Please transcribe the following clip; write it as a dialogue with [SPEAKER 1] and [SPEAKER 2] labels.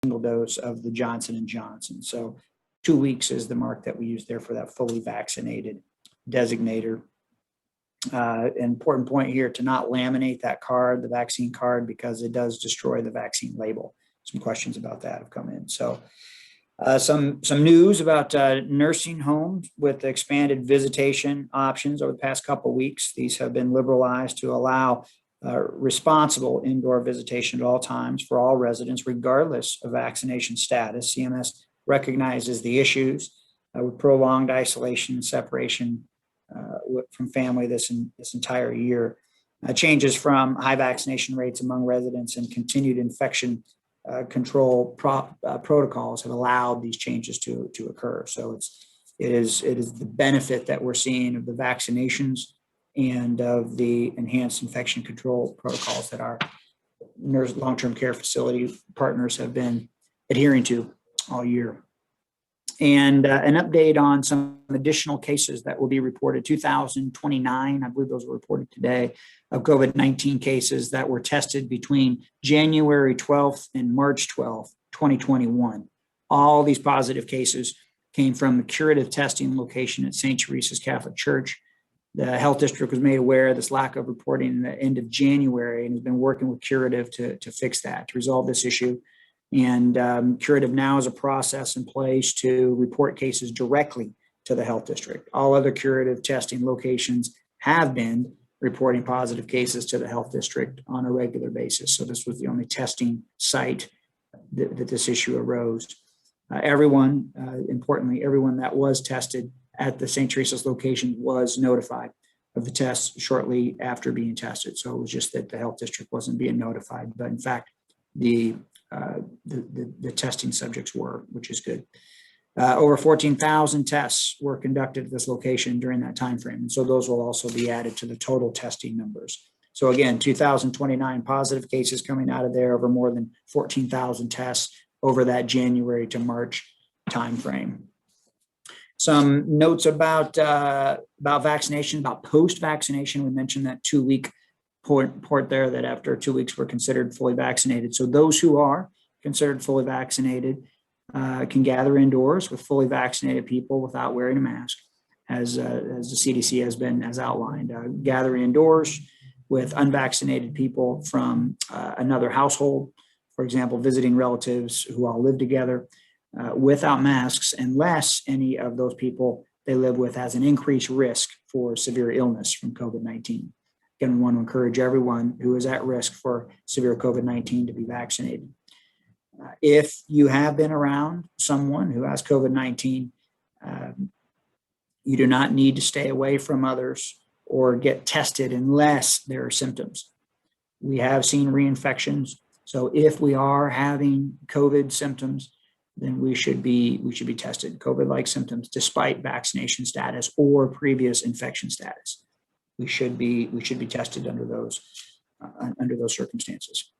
[SPEAKER 1] single dose of the Johnson & Johnson. So 2 weeks is the mark that we use there for that fully vaccinated designator. Important point here to not laminate that card, the vaccine card, because it does destroy the vaccine label. Some questions about that have come in. So some news about nursing homes with expanded visitation options over the past couple of weeks. These have been liberalized to allow responsible indoor visitation at all times for all residents, regardless of vaccination status. CMS recognizes the issues with prolonged isolation and separation from family this entire year. Changes from high vaccination rates among residents and continued infection control protocols have allowed these changes to occur. So it is the benefit that we're seeing of the vaccinations and of the enhanced infection control protocols that our long-term care facility partners have been adhering to all year. And an update on some additional cases that will be reported. 2,029, I believe those were reported today, of COVID-19 cases that were tested between January 12th and March 12th, 2021. All these positive cases came from the curative testing location at St. Teresa's Catholic Church. The health district was made aware of this lack of reporting at the end of January and has been working with curative to fix that, to resolve this issue. And curative now is a process in place to report cases directly to the health district. All other curative testing locations have been reporting positive cases to the health district on a regular basis. So this was the only testing site that this issue arose. Importantly, everyone that was tested at the St. Teresa's location was notified of the test shortly after being tested. So it was just that the health district wasn't being notified, but in fact, the testing subjects were, which is good. Over 14,000 tests were conducted at this location during that time frame. And so those will also be added to the total testing numbers. So again, 2,029 positive cases coming out of there over more than 14,000 tests over that January to March time frame. Some notes about vaccination, about post-vaccination. We mentioned that 2-week report there that after 2 weeks we're considered fully vaccinated. So those who are considered fully vaccinated can gather indoors with fully vaccinated people without wearing a mask, as the CDC has outlined. Gather indoors with unvaccinated people from another household, for example, visiting relatives who all live together without masks, unless any of those people they live with has an increased risk for severe illness from COVID-19. Again, we want to encourage everyone who is at risk for severe COVID-19 to be vaccinated. If you have been around someone who has COVID-19, you do not need to stay away from others or get tested unless there are symptoms. We have seen reinfections. So if we are having COVID symptoms, then we should be tested, COVID-like symptoms, despite vaccination status or previous infection status. We should be tested under those circumstances.